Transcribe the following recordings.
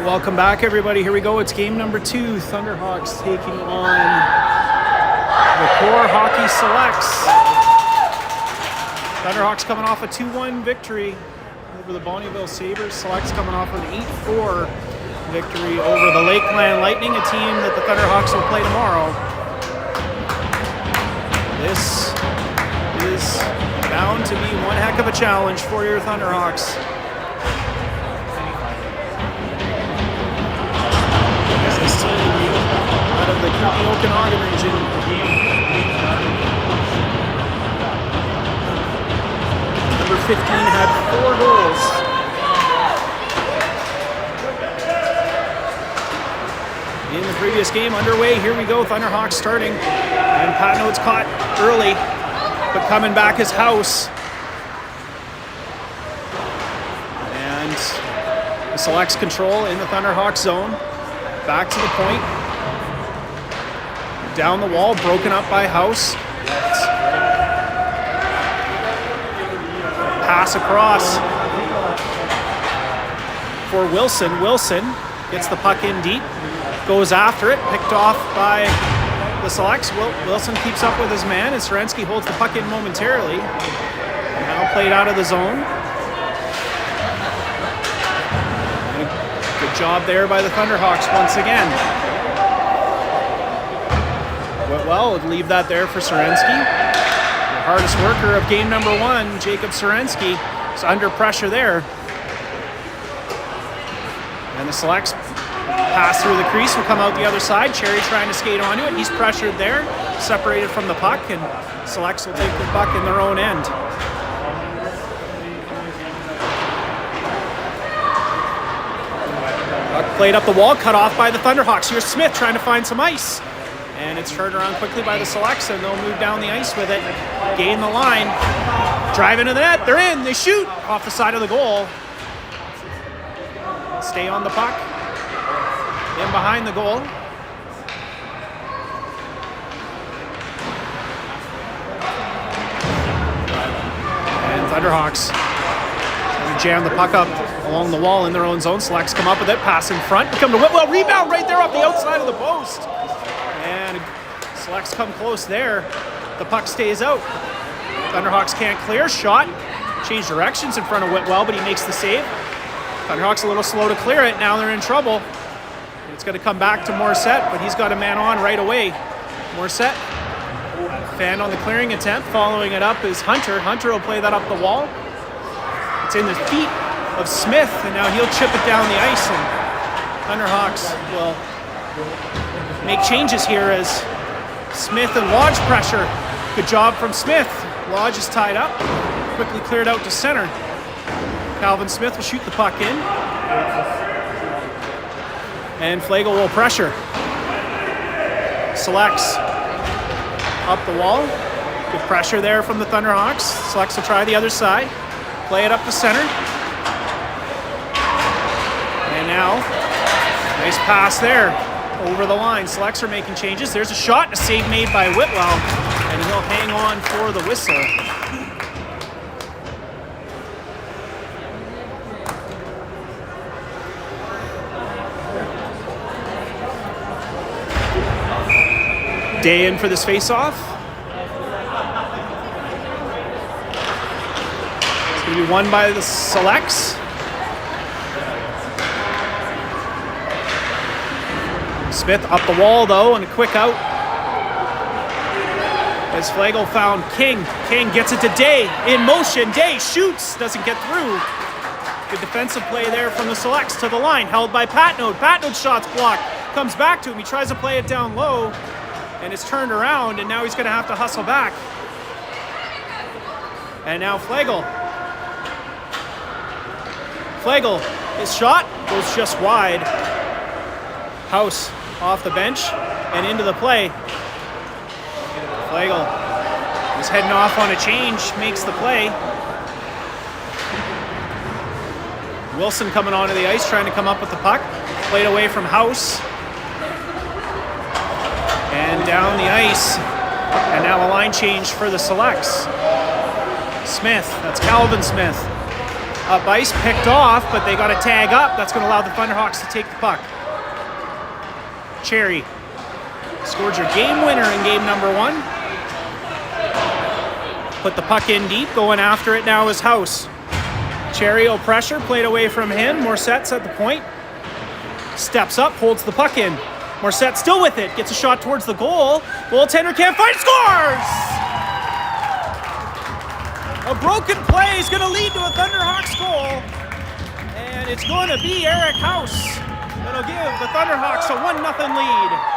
Welcome back, everybody. Here we go. It's game number 2. Thunderhawks taking on the KOR Hockey Selects. Thunderhawks coming off a 2-1 victory over the Bonnyville Sabres. Selects coming off an 8-4 victory over the Lakeland Lightning, a team that the Thunderhawks will play tomorrow. This is bound to be one heck of a challenge for your Thunderhawks. This team out of the Okanagan region. Number 15 had 4 goals. In the previous game underway, here we go. Thunderhawks starting, and Patnode's caught early, but coming back is House. And the Selects control in the Thunderhawks zone. Back to the point. Down the wall, broken up by House. Pass across for Wilson. Wilson gets the puck in deep, goes after it, picked off by the Selects. Wilson keeps up with his man, and Sorensky holds the puck in momentarily. Now played out of the zone. Good job there by the Thunderhawks once again. Well, would leave that there for Sorensky. The hardest worker of game number 1, Jacob Sorensky, is under pressure there. And the Selects pass through the crease, will come out the other side. Cherry trying to skate onto it. He's pressured there, separated from the puck, and Selects will take the puck in their own end. Puck played up the wall, cut off by the Thunderhawks. Here's Smith trying to find some ice. And it's turned around quickly by the Selects, and they'll move down the ice with it. Gain the line. Drive into the net. They're in. They shoot off the side of the goal. Stay on the puck. In behind the goal. And Thunderhawks jam the puck up along the wall in their own zone. Selects come up with it. Pass in front. Come to Whitwell. Rebound right there off the outside of the post. And Selects come close there. The puck stays out. Thunderhawks can't clear. Shot. Change directions in front of Whitwell, but he makes the save. Thunderhawks a little slow to clear it. Now they're in trouble. It's going to come back to Morissette, but he's got a man on right away. Morissette, fan on the clearing attempt. Following it up is Hunter. Hunter will play that up the wall. It's in the feet of Smith, and now he'll chip it down the ice, and Thunderhawks will make changes here as Smith and Lodge pressure. Good job from Smith. Lodge is tied up. Quickly cleared out to center. Calvin Smith will shoot the puck in. And Flagel will pressure. Selects up the wall. Good pressure there from the Thunderhawks. Selects will try the other side. Play it up to center. And now, nice pass there. Over the line. Selects are making changes. There's a shot. A save made by Whitwell. And he'll hang on for the whistle. Day in for this face-off. It's going to be won by the Selects. Smith up the wall, though, and a quick out. As Flagel found King. King gets it to Day. In motion. Day shoots. Doesn't get through. Good defensive play there from the Selects to the line. Held by Patnode. Patnode's shot's blocked. Comes back to him. He tries to play it down low. And it's turned around, and now he's going to have to hustle back. And now Flagel. Flagel, his shot goes just wide. House off the bench and into the play. Flagel is heading off on a change, makes the play. Wilson coming onto the ice, trying to come up with the puck. Played away from House. And down the ice. And now a line change for the Selects. Smith, that's Calvin Smith. Up ice, picked off, but they got a tag up. That's going to allow the Thunderhawks to take the puck. Cherry scored your game winner in game number 1. Put the puck in deep, going after it now is House. Cherry will pressure, played away from him. Morsette's at the point. Steps up, holds the puck in. Morissette still with it, gets a shot towards the goal. Goaltender can't find, scores! A broken play is going to lead to a Thunderhawks goal. And it's going to be Eric House that'll give the Thunderhawks a 1-0 lead.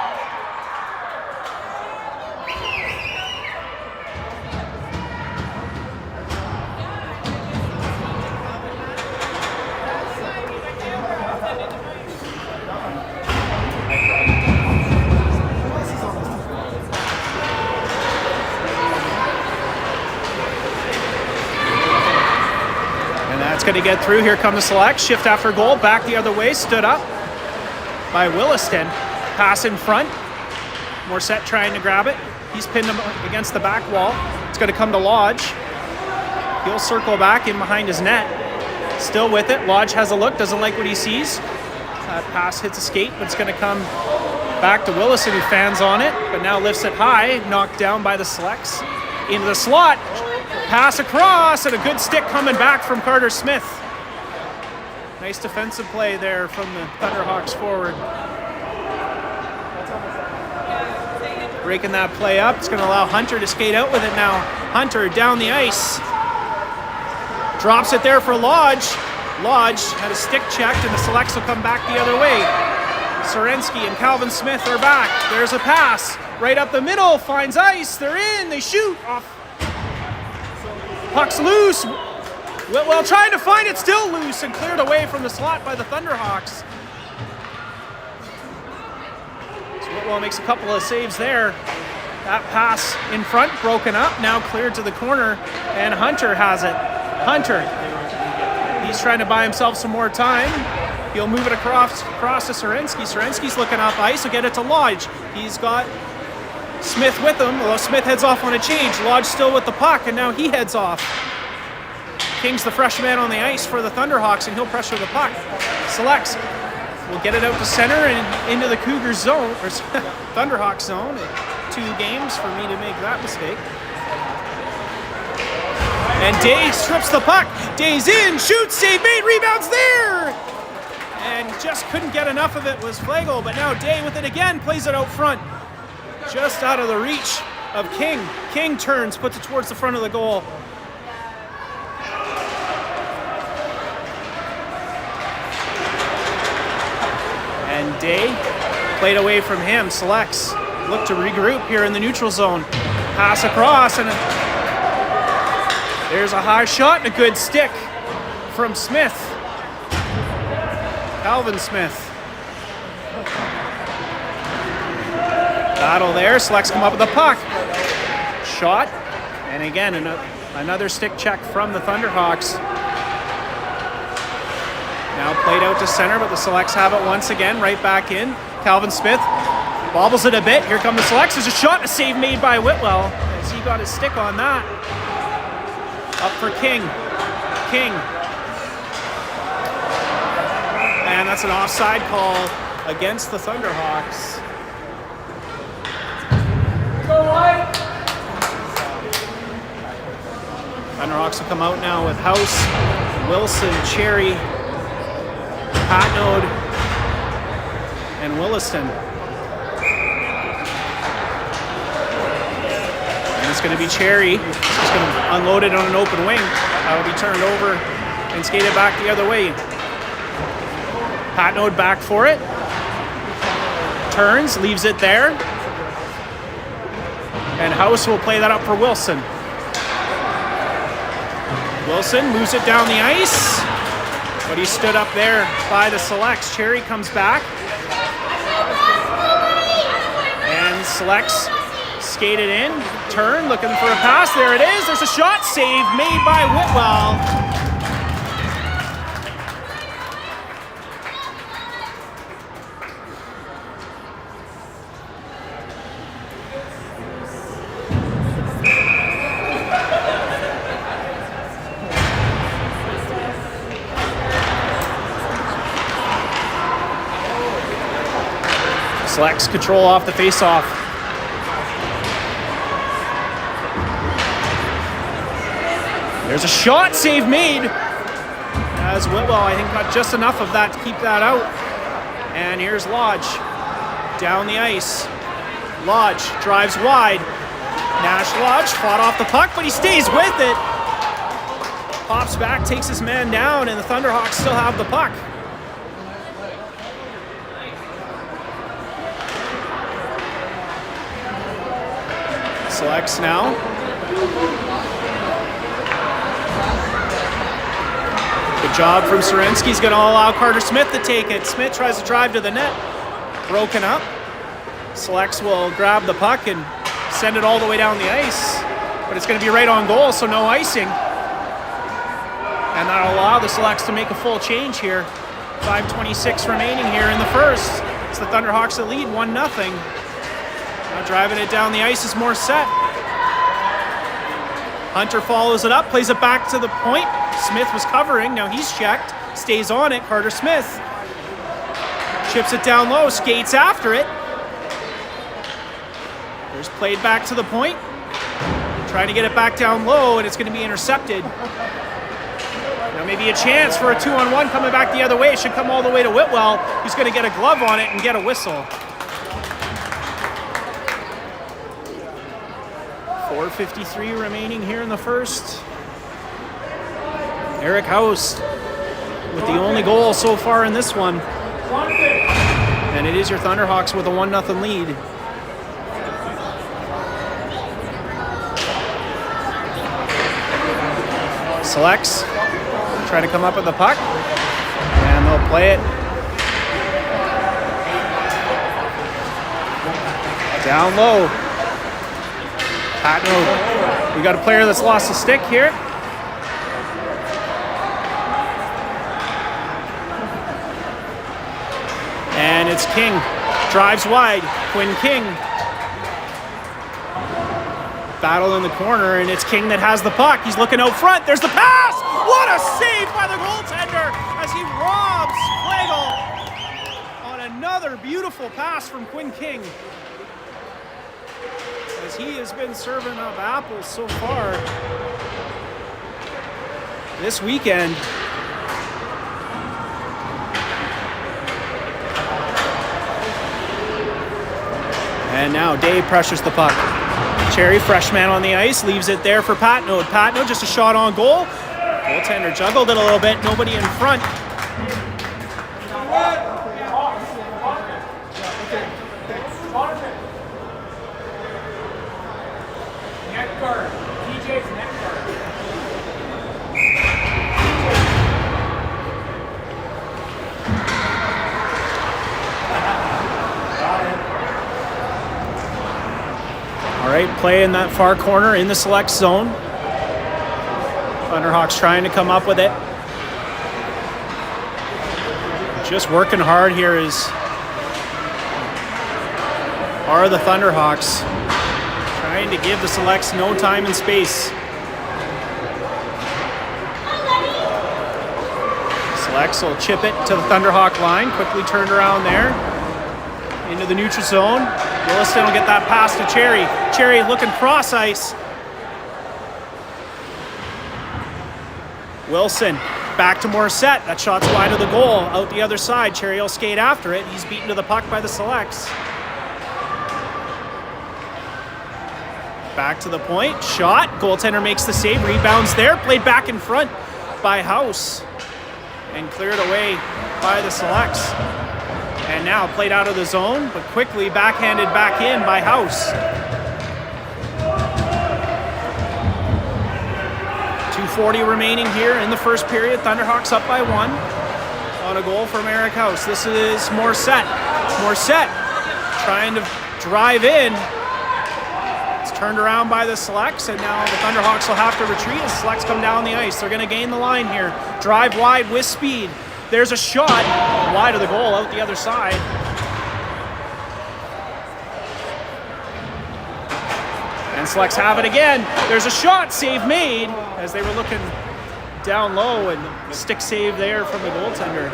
Going to get through. Here come the Select. Shift after goal. Back the other way. Stood up by Williston. Pass in front. Morissette trying to grab it. He's pinned him against the back wall. It's going to come to Lodge. He'll circle back in behind his net. Still with it. Lodge has a look. Doesn't like what he sees. That pass hits a skate, but it's going to come back to Williston, who fans on it, but now lifts it high. Knocked down by the Selects. Into the slot. Pass across, and a good stick coming back from Carter Smith. Nice defensive play there from the Thunderhawks forward. Breaking that play up. It's going to allow Hunter to skate out with it now. Hunter down the ice. Drops it there for Lodge. Lodge had a stick checked, and the Selects will come back the other way. Sorensky and Calvin Smith are back. There's a pass. Right up the middle. Finds ice. They're in. They shoot off. Puck's loose. Whitwell trying to find it, still loose, and cleared away from the slot by the Thunderhawks. So Whitwell makes a couple of saves there. That pass in front, broken up, now cleared to the corner, and Hunter has it. Hunter, he's trying to buy himself some more time. He'll move it across to Sorensky. Sorensky's looking up ice, he'll get it to Lodge. He's got Smith with him, although Smith heads off on a change. Lodge still with the puck, and now he heads off. King's the freshman on the ice for the Thunderhawks, and he'll pressure the puck. Selects will get it out to center and into the Cougars zone, or Thunderhawks zone. 2 games for me to make that mistake. And Day strips the puck. Day's in, shoots, save made, rebounds there! And just couldn't get enough of it was Flagel, but now Day with it again, plays it out front. Just out of the reach of King. King turns, puts it towards the front of the goal. And Day played away from him. Selects look to regroup here in the neutral zone. Pass across, and there's a high shot and a good stick from Smith. Calvin Smith. Battle there. Selects come up with the puck. Shot. And again, another stick check from the Thunderhawks. Now played out to center, but the Selects have it once again. Right back in. Calvin Smith bobbles it a bit. Here come the Selects. There's a shot. A save made by Whitwell as he got his stick on that. Up for King. King. And that's an offside call against the Thunderhawks. Thunderhawks will come out now with House, Wilson, Cherry, Patnode, and Williston. And it's going to be Cherry. He's just going to unload it on an open wing. That'll be turned over and skated back the other way. Patnode back for it. Turns, leaves it there. And House will play that up for Wilson. Wilson moves it down the ice, but he stood up there by the Selects. Cherry comes back. And Selects skated in, turn, looking for a pass. There it is. There's a shot, save made by Whitwell. Selects control off the face-off. There's a shot, save made. As Whitwell, I think, got just enough of that to keep that out. And here's Lodge down the ice. Lodge drives wide. Nash Lodge fought off the puck, but he stays with it. Pops back, takes his man down, and the Thunderhawks still have the puck. Selects now. Good job from Sorensky. He's going to allow Carter Smith to take it. Smith tries to drive to the net. Broken up. Selects will grab the puck and send it all the way down the ice. But it's going to be right on goal, so no icing. And that'll allow the Selects to make a full change here. 5:26 remaining here in the first. It's the Thunderhawks that lead 1-0. Now driving it down the ice is Morissette. Hunter follows it up, plays it back to the point. Smith was covering, now he's checked. Stays on it, Carter Smith. Chips it down low, skates after it. There's played back to the point. Trying to get it back down low, and it's going to be intercepted. Now maybe a chance for a 2-on-1 coming back the other way. It should come all the way to Whitwell. He's going to get a glove on it and get a whistle. 4:53 remaining here in the first. Eric House with the only goal so far in this one. And it is your Thunderhawks with a 1-0 lead. Selects, try to come up with the puck, and they'll play it down low. Patno, we got a player that's lost a stick here. And it's King, drives wide, Quinn King. Battle in the corner, and it's King that has the puck. He's looking out front. There's the pass! What a save by the goaltender as he robs Flagel on another beautiful pass from Quinn King. As he has been serving up apples so far this weekend. And now Dave pressures the puck. Cherry, freshman on the ice, leaves it there for Patno. Patno, just a shot on goal. Goaltender juggled it a little bit, nobody in front. Net guard. TJ's net guard. All right, play in that far corner in the select zone. Thunderhawks trying to come up with it. Just working hard here are the Thunderhawks. Trying to give the selects no time and space. Selects will chip it to the Thunderhawk line. Quickly turned around there. Into the neutral zone. Williston will get that pass to Cherry. Cherry looking cross ice. Wilson back to Morissette. That shot's wide of the goal. Out the other side. Cherry will skate after it. He's beaten to the puck by the selects. Back to the point. Shot. Goaltender makes the save. Rebounds there. Played back in front by House. And cleared away by the selects. And now played out of the zone, but quickly backhanded back in by House. 2:40 remaining here in the first period. Thunderhawks up by 1 on a goal from Eric House. This is Morissette. Morissette trying to drive in. It's turned around by the selects, and now the Thunderhawks will have to retreat as selects come down the ice. They're going to gain the line here. Drive wide with speed. There's a shot wide of the goal out the other side. And selects have it again. There's a shot, save made, as they were looking down low, and stick save there from the goaltender.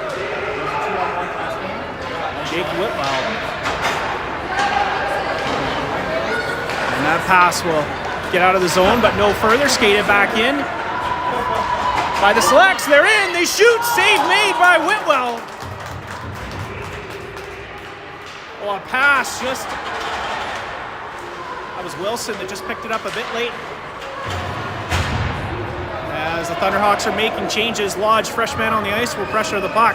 Jake Whitwell. that pass will get out of the zone, but no further. Skated back in by the Selects. They're in. They shoot. Save made by Whitwell. Oh, a pass just... That was Wilson that just picked it up a bit late. As the Thunderhawks are making changes, Lodge, freshman on the ice, will pressure the puck.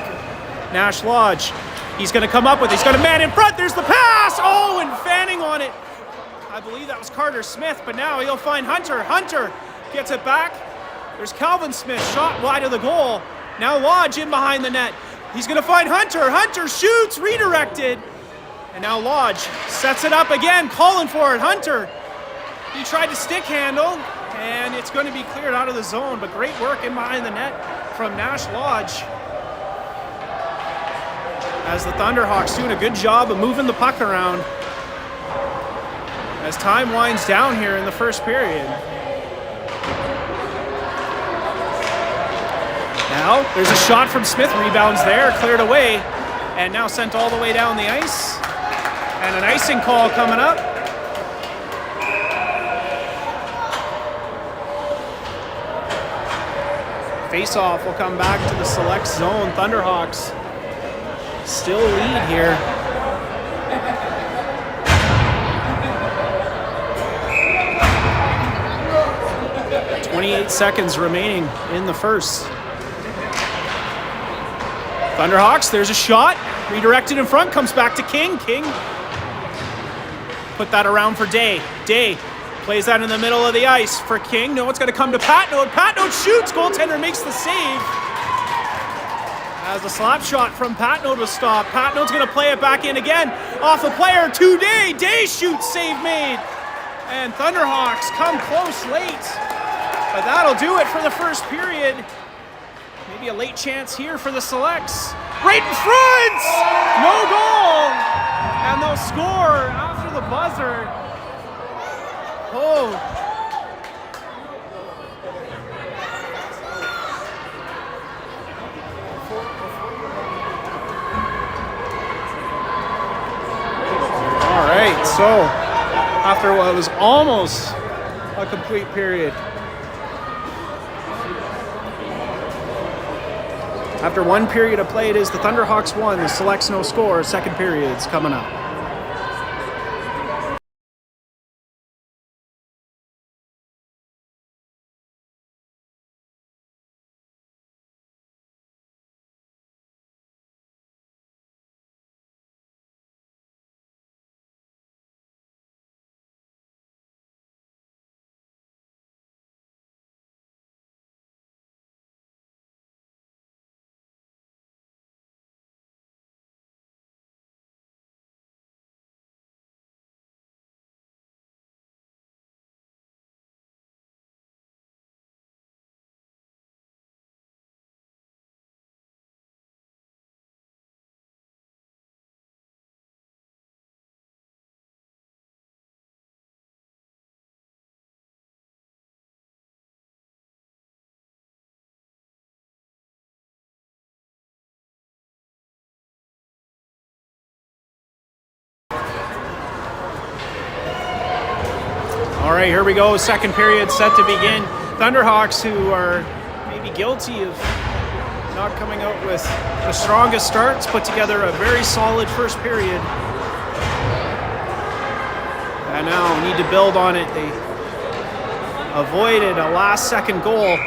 Nash Lodge, he's going to come up with it. He's got a man in front. There's the pass. Oh, and fanning on it. I believe that was Carter Smith, but now he'll find Hunter. Hunter gets it back. There's Calvin Smith, shot wide of the goal. Now Lodge in behind the net. He's going to find Hunter. Hunter shoots, redirected. And now Lodge sets it up again, calling for it. Hunter, he tried to stick handle, and it's going to be cleared out of the zone, but great work in behind the net from Nash Lodge. As the Thunderhawks doing a good job of moving the puck around as time winds down here in the first period. Now, there's a shot from Smith, rebounds there, cleared away, and now sent all the way down the ice. And an icing call coming up. Face-off will come back to the select zone. Thunderhawks still lead here. .28 seconds remaining in the first. Thunderhawks, there's a shot. Redirected in front, comes back to King. King put that around for Day. Day plays that in the middle of the ice for King. No, it's going to come to Patnode. Patnode shoots. Goaltender makes the save. As the slap shot from Patnode was stopped. Patnode's going to play it back in again. Off a player to Day. Day shoots. Save made. And Thunderhawks come close late. But that'll do it for the first period. Maybe a late chance here for the Selects. Right in front! No goal! And they'll score after the buzzer. Oh. All right, so after what was almost a complete period, after one period of play, it is the Thunderhawks 1, the Selects no score. Second period's coming up. All right, here we go. Second period set to begin. Thunderhawks, who are maybe guilty of not coming out with the strongest starts, put together a very solid first period. And now need to build on it. They avoided a last-second goal.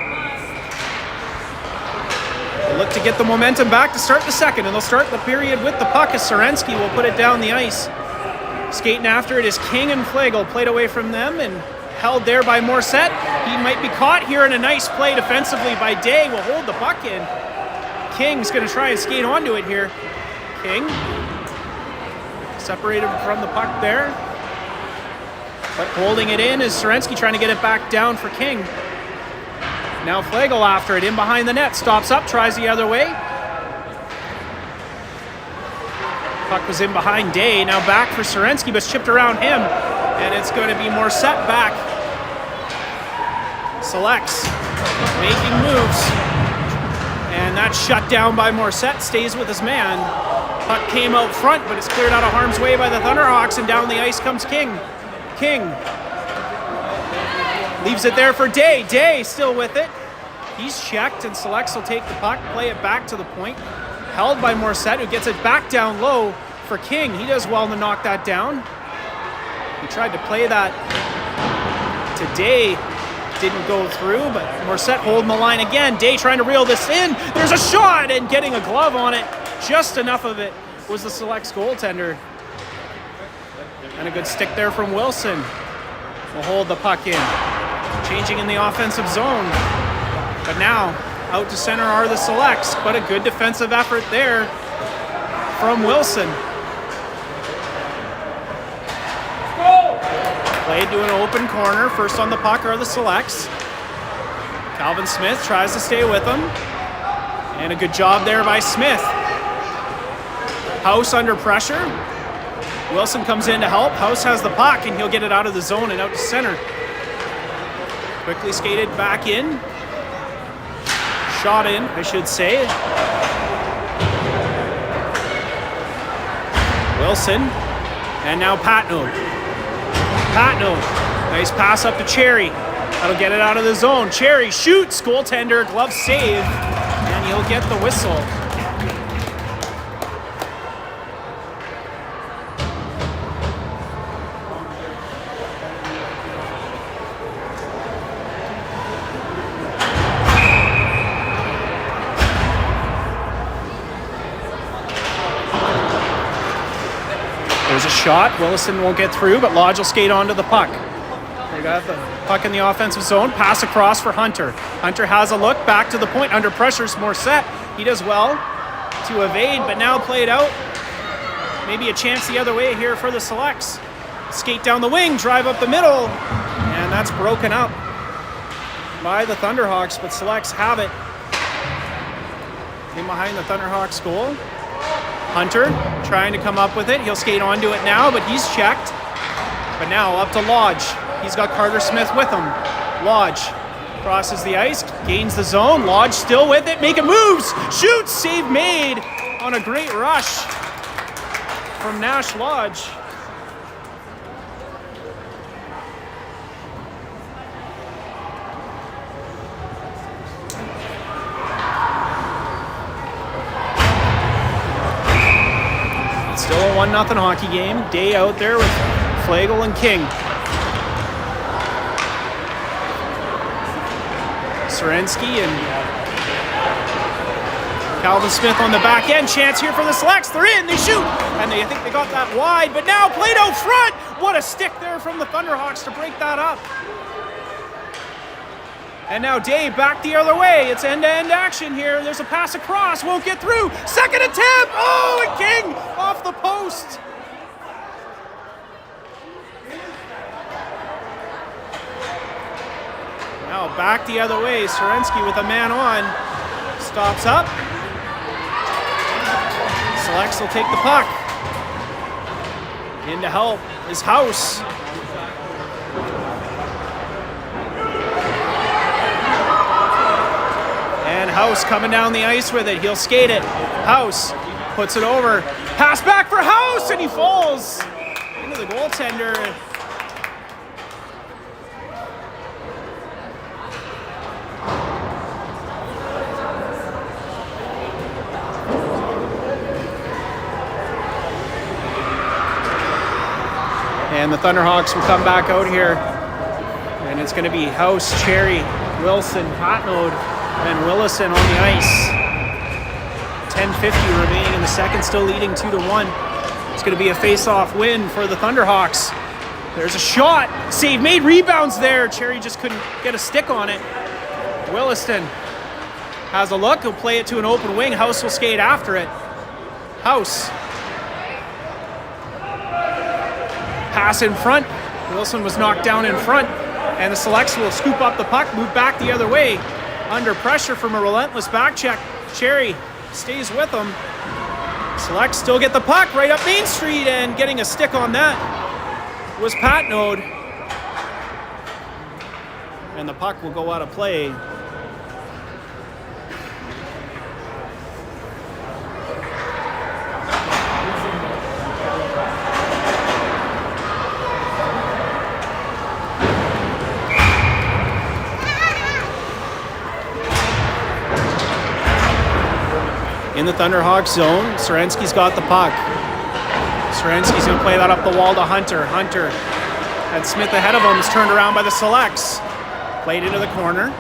They look to get the momentum back to start the second, and they'll start the period with the puck as Sorensky will put it down the ice. Skating after it is King and Flagel, played away from them and held there by Morissette. He might be caught here in a nice play defensively by Day. Will hold the puck in. King's going to try and skate onto it here. King separated from the puck there, but holding it in is Sorensky trying to get it back down for King. Now Flagel after it, in behind the net, stops up, tries the other way. Puck was in behind Day, now back for Sorensky, but chipped around him, and it's going to be Morissette back. Selects, making moves, and that's shut down by Morissette, stays with his man. Puck came out front, but it's cleared out of harm's way by the Thunderhawks, and down the ice comes King. King Leaves it there for Day. Day still with it. He's checked, and Selects will take the puck, play it back to the point. Held by Morissette, who gets it back down low for King. He does well to knock that down. He tried to play that to Day. Didn't go through, but Morissette holding the line again. Day trying to reel this in. There's a shot, and getting a glove on it. Just enough of it was the Selects goaltender. And a good stick there from Wilson. Will hold the puck in. Changing in the offensive zone. But now, out to center are the Selects, but a good defensive effort there from Wilson. Played to an open corner. First on the puck are the Selects. Calvin Smith tries to stay with them. And a good job there by Smith. House under pressure. Wilson comes in to help. House has the puck, and he'll get it out of the zone and out to center. Quickly skated back in. Shot in, I should say. Wilson. And now Patno. Patno. Nice pass up to Cherry. That'll get it out of the zone. Cherry shoots. Goaltender, glove save. And he'll get the whistle. There's a shot. Willison won't get through, but Lodge will skate onto the puck. They got the puck in the offensive zone. Pass across for Hunter. Hunter has a look. Back to the point. Under pressure is Morissette. He does well to evade, but now played out. Maybe a chance the other way here for the Selects. Skate down the wing. Drive up the middle. And that's broken up by the Thunderhawks, but Selects have it. In behind the Thunderhawks goal. Hunter trying to come up with it. He'll skate onto it now, but he's checked. But now up to Lodge. He's got Carter Smith with him. Lodge crosses the ice, gains the zone. Lodge still with it, making moves. Shoots, save made on a great rush from Nash Lodge. Still a 1-0 hockey game. Day out there with Flagel and King. Serensky and Calvin Smith on the back end. Chance here for the Selects. They're in. They shoot. And I think they got that wide. But now played out front. What a stick there from the Thunderhawks to break that up. And now Day back the other way. It's end-to-end action here. There's a pass across. Won't get through. Second attempt. Oh, and King off the post. Now back the other way. Serensky with a man on. Stops up. Selects will take the puck. In to help is House. And House coming down the ice with it. He'll skate it. House puts it over. Pass back for House, and he falls into the goaltender. And the Thunderhawks will come back out here. And it's going to be House, Cherry, Wilson, Patnode, and Willison on the ice. 10:50 remaining in the second, still leading 2-1. It's going to be a face-off win for the Thunderhawks. There's a shot. Save made. Rebounds there. Cherry just couldn't get a stick on it. Williston has a look. He'll play it to an open wing. House will skate after it. House. Pass in front. Wilson was knocked down in front. And the Selects will scoop up the puck, move back the other way. Under pressure from a relentless back check. Cherry stays with them. Selects still get the puck right up Main Street, and getting a stick on that was Patnode. And the puck will go out of play. in the Thunderhawks zone. Sorensky's got the puck. Sorensky's going to play that up the wall to Hunter. Hunter had Smith ahead of him, is turned around by the Selects. Played into the corner.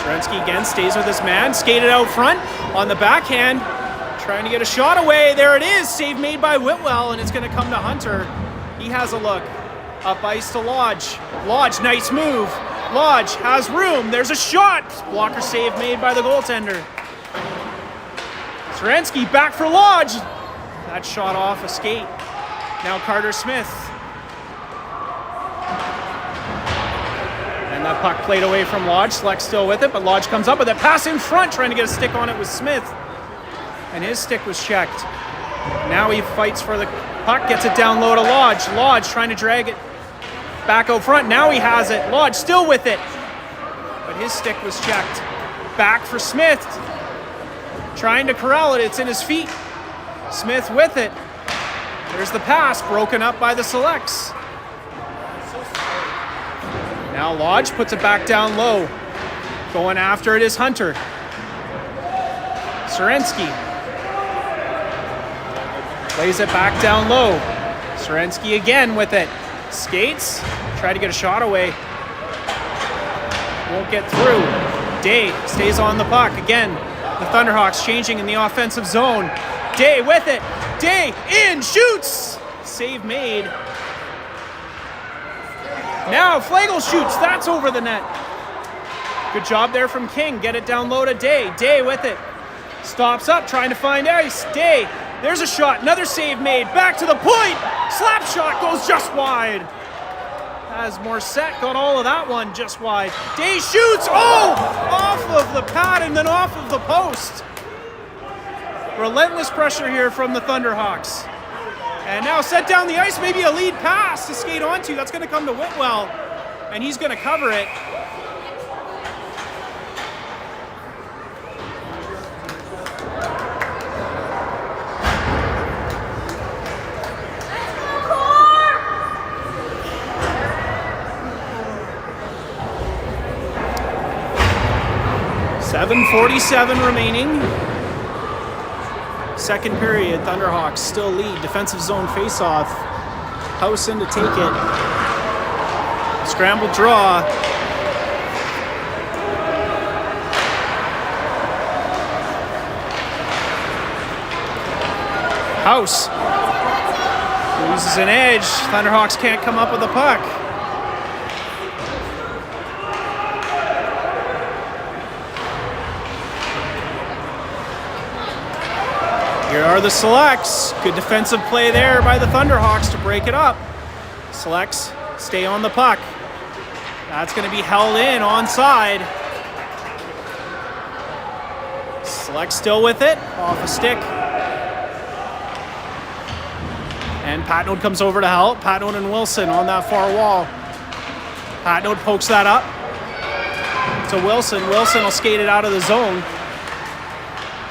Sorensky again stays with his man. Skated out front on the backhand. Trying to get a shot away. There it is. Save made by Whitwell, and it's going to come to Hunter. He has a look. Up ice to Lodge. Lodge, nice move. Lodge has room. There's a shot. Blocker save made by the goaltender. Sorensky back for Lodge. That shot off a skate. Now Carter Smith. And that puck played away from Lodge. Select still with it, but Lodge comes up with it. Pass in front, trying to get a stick on it with Smith. And his stick was checked. Now he fights for the puck, gets it down low to Lodge. Lodge trying to drag it back out front. Now he has it. Lodge still with it. But his stick was checked. Back for Smith. Trying to corral it. It's in his feet. Smith with it. There's the pass, broken up by the Selects. Now Lodge puts it back down low. Going after it is Hunter. Sorensky plays it back down low. Sorensky again with it. Skates. Try to get a shot away. Won't get through. Day stays on the puck. Again, the Thunderhawks changing in the offensive zone. Day with it. Day in, shoots. Save made. Now Flagel shoots. That's over the net. Good job there from King. Get it down low to Day. Day with it. Stops up, trying to find ice. Day. There's a shot. Another save made. Back to the point. Slap shot goes just wide. As Morissette got all of that one just wide. Day shoots. Oh! Off of the pad and then off of the post. Relentless pressure here from the Thunderhawks. And now set down the ice. Maybe a lead pass to skate onto. That's going to come to Whitwell. And he's going to cover it. .47 remaining. Second period, Thunderhawks still lead. Defensive zone faceoff. Housen to take it. Scramble draw. House loses an edge. Thunderhawks can't come up with the puck. Here are the Selects. Good defensive play there by the Thunderhawks to break it up. Selects stay on the puck. That's going to be held in onside. Selects still with it, off a stick. And Patnode comes over to help. Patnode and Wilson on that far wall. Patnode pokes that up to Wilson. Wilson will skate it out of the zone.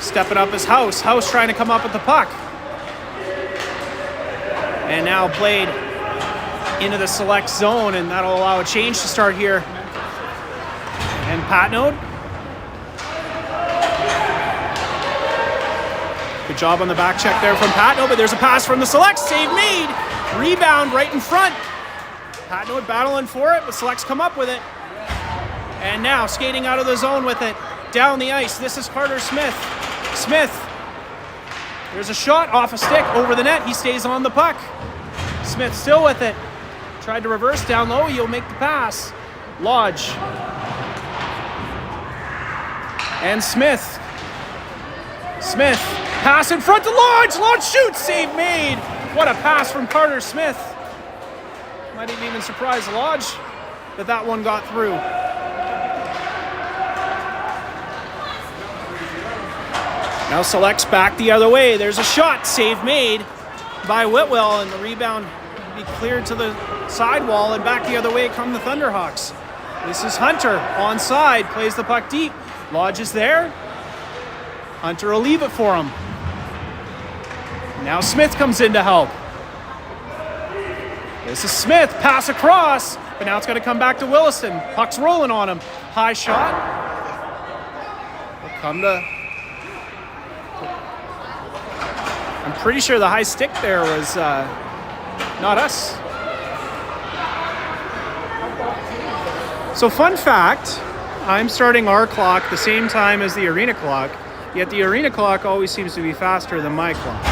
Stepping up his House. House trying to come up with the puck. And now played into the Select zone, and that'll allow a change to start here. And Patnode. Good job on the back check there from Patnode, but there's a pass from the Select. Save made. Rebound right in front. Patnode battling for it, but Selects come up with it. And now skating out of the zone with it. Down the ice. This is Carter Smith. Smith. There's a shot off a stick over the net. He stays on the puck. Smith still with it. Tried to reverse down low. He'll make the pass. Lodge. And Smith. Smith. Pass in front to Lodge. Lodge shoots. Save made. What a pass from Carter Smith. Might have even surprised Lodge that that one got through. Now Selects back the other way. There's a shot. Save made by Whitwell, and the rebound will be cleared to the sidewall, and back the other way come the Thunderhawks. This is Hunter onside, plays the puck deep. Lodge is there. Hunter will leave it for him. Now Smith comes in to help. This is Smith, pass across, but now it's going to come back to Williston. Puck's rolling on him. High shot. Will come to I'm pretty sure the high stick there was not us. So fun fact, I'm starting our clock the same time as the arena clock, yet the arena clock always seems to be faster than my clock.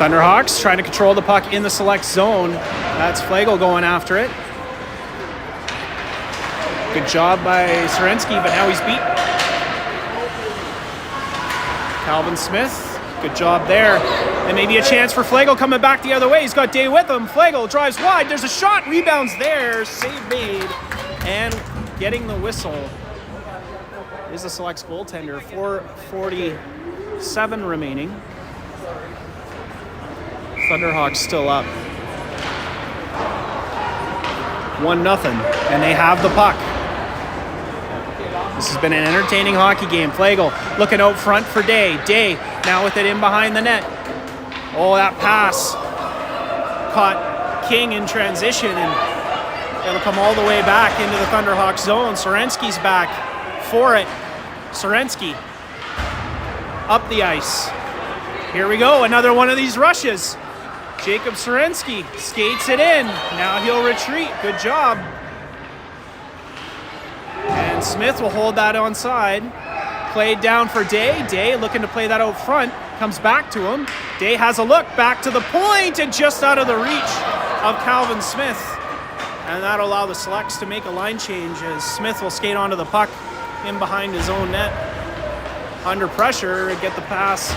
Thunderhawks trying to control the puck in the select zone. That's Flagel going after it. Good job by Sorensky, but now he's beat. Calvin Smith, good job there. And maybe a chance for Flagel coming back the other way. He's got Day with him. Flagel drives wide. There's a shot. Rebounds there. Save made. And getting the whistle is the Select's goaltender. 4:47 remaining. Thunderhawks still up. 1-0, and they have the puck. This has been an entertaining hockey game. Flagel looking out front for Day. Day now with it in behind the net. Oh, that pass caught King in transition, and it'll come all the way back into the Thunderhawks zone. Sorensky's back for it. Sorensky up the ice. Here we go, another one of these rushes. Jacob Sorensky skates it in. Now he'll retreat. Good job. And Smith will hold that onside. Played down for Day. Day looking to play that out front. Comes back to him. Day has a look back to the point and just out of the reach of Calvin Smith. And that'll allow the Selects to make a line change as Smith will skate onto the puck in behind his own net. Under pressure, get the pass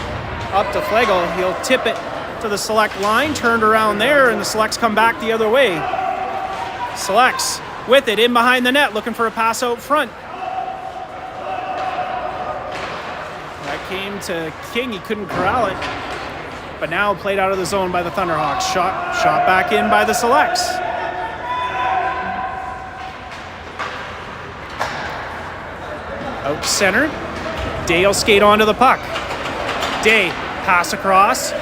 up to Flagel. He'll tip it to the Select line, turned around there, and the Selects come back the other way. Selects with it in behind the net, looking for a pass out front. That came to King, he couldn't corral it, but now played out of the zone by the Thunderhawks. Shot back in by the Selects. Out center, Day will skate onto the puck. Day, pass across.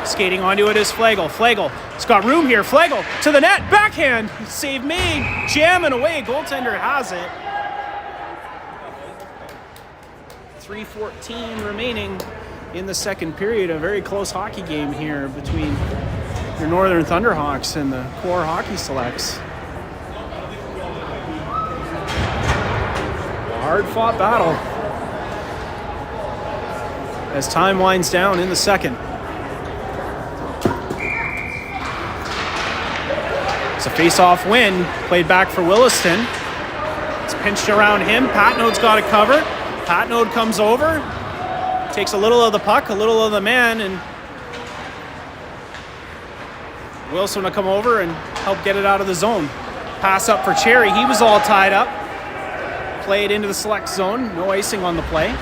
Skating onto it is Flagel. Flagel, it's got room here. Flagel to the net, backhand, save made, jamming away. Goaltender has it. 3:14 remaining in the second period. A very close hockey game here between your Northern Thunderhawks and the KOR Hockey Selects. A hard-fought battle as time winds down in the second. It's a face-off win, played back for Williston. It's pinched around him. Patnode's got it covered. Patnode comes over, takes a little of the puck, a little of the man, and Wilson will come over and help get it out of the zone. Pass up for Cherry. He was all tied up. Played into the Select zone. No icing on the play.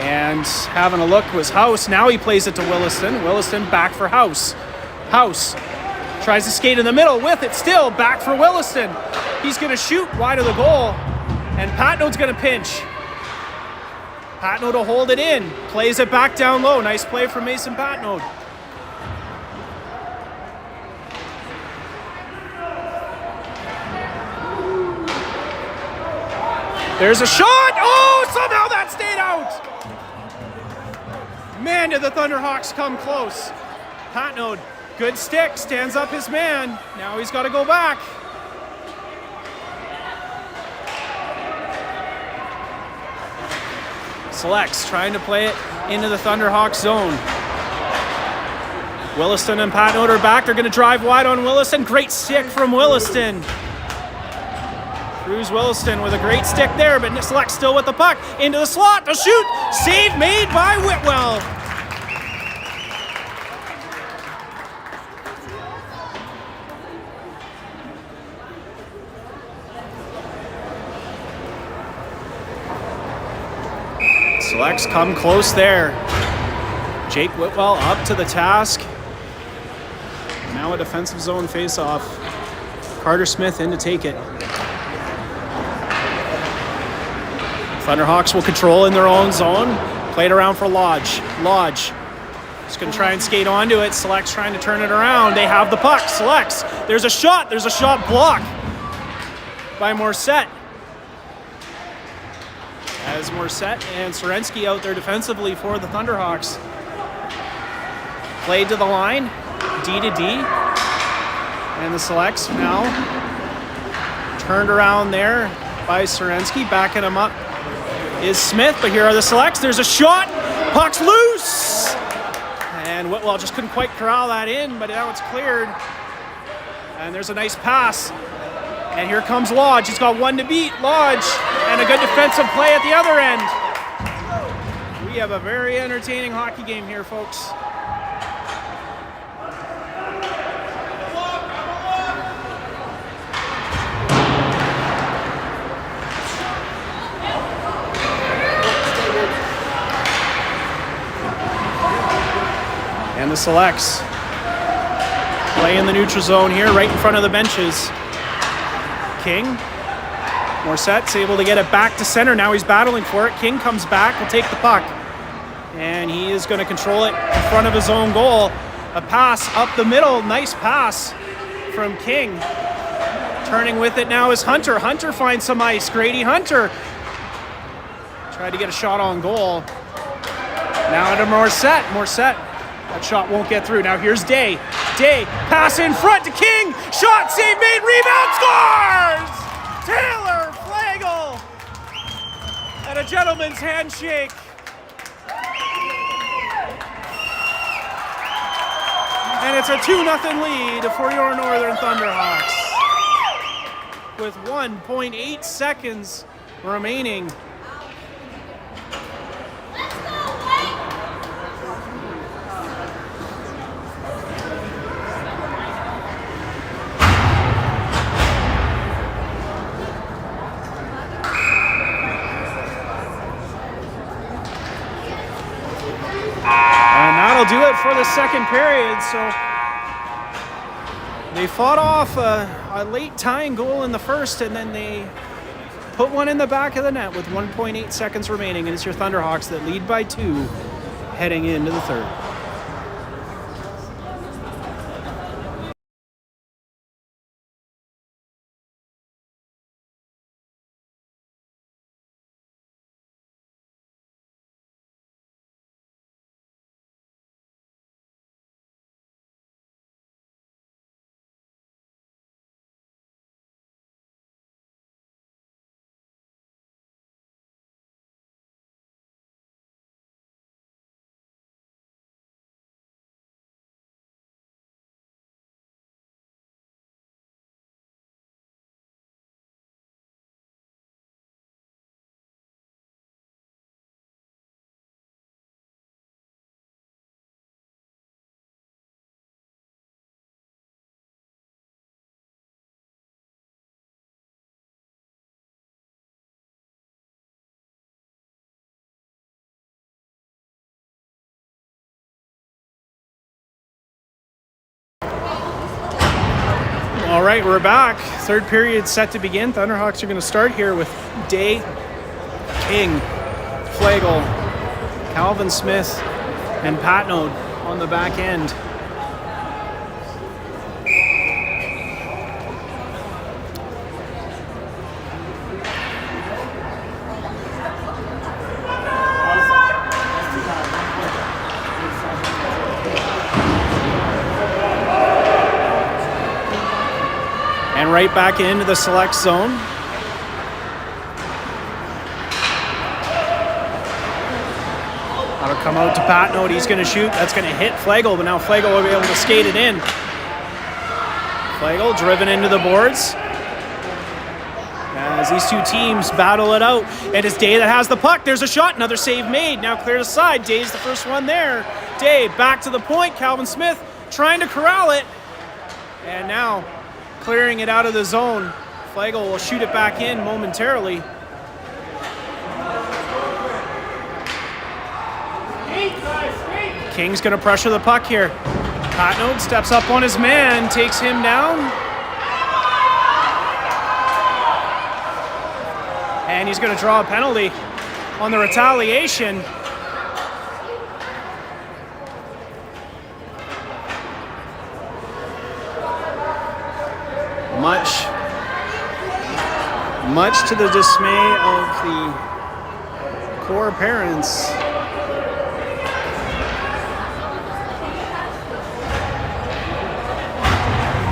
And having a look was House. Now he plays it to Williston. Williston back for House. House tries to skate in the middle with it still. Back for Williston. He's going to shoot wide of the goal. And Patnode's going to pinch. Patnode will hold it in. Plays it back down low. Nice play from Mason Patnode. There's a shot. Oh, somehow that stayed out. Man, did the Thunderhawks come close. Patnode, good stick, stands up his man. Now he's got to go back. Selects trying to play it into the Thunderhawks zone. Williston and Patnode are back. They're going to drive wide on Williston. Great stick from Williston. Cruz Williston with a great stick there, but Select still with the puck. Into the slot to shoot. Save made by Whitwell. Selects come close there. Jake Whitwell up to the task. Now a defensive zone face-off. Carter Smith in to take it. Thunderhawks will control in their own zone. Play it around for Lodge. Lodge just going to try and skate onto it. Select's trying to turn it around. They have the puck. Selects. There's a shot. There's a shot blocked by Morissette. As Morissette and Sorensky out there defensively for the Thunderhawks. Played to the line. D to D. And the Selects now turned around there by Sorensky. Backing him up is Smith, but here are the Selects. There's a shot. Puck's loose. And Whitwell just couldn't quite corral that in, but now it's cleared. And there's a nice pass. And here comes Lodge. He's got one to beat. Lodge. And a good defensive play at the other end. We have a very entertaining hockey game here, folks. And the Selects play in the neutral zone here, right in front of the benches. King, Morissette's able to get it back to center. Now he's battling for it. King comes back, will take the puck. And he is going to control it in front of his own goal. A pass up the middle, nice pass from King. Turning with it now is Hunter. Hunter finds some ice. Grady Hunter tried to get a shot on goal. Now to Morissette. Morissette. That shot won't get through. Now here's Day. Day, pass in front to King. Shot, save made, rebound, scores! Taylor Flagel. And a gentleman's handshake. And it's a 2-0 lead for your Northern Thunderhawks. With 1.8 seconds remaining. Do it for the second period. So they fought off a late tying goal in the first, and then they put one in the back of the net with 1.8 seconds remaining, and it's your Thunderhawks that lead by 2 heading into the third. All right, we're back. Third period set to begin. Thunderhawks are going to start here with Day, King, Flagel, Calvin Smith, and Patnode on the back end. And right back into the select zone. That'll come out to Patnode. He's going to shoot. That's going to hit Flagel, but now Flagel will be able to skate it in. Flagel driven into the boards. As these two teams battle it out. And it's Day that has the puck. There's a shot. Another save made. Now cleared aside. Day's the first one there. Day back to the point. Calvin Smith trying to corral it. And now clearing it out of the zone. Flagel will shoot it back in momentarily. King's going to pressure the puck here. Patnode steps up on his man, takes him down. And he's going to draw a penalty. on the retaliation. Much to the dismay of the KOR parents.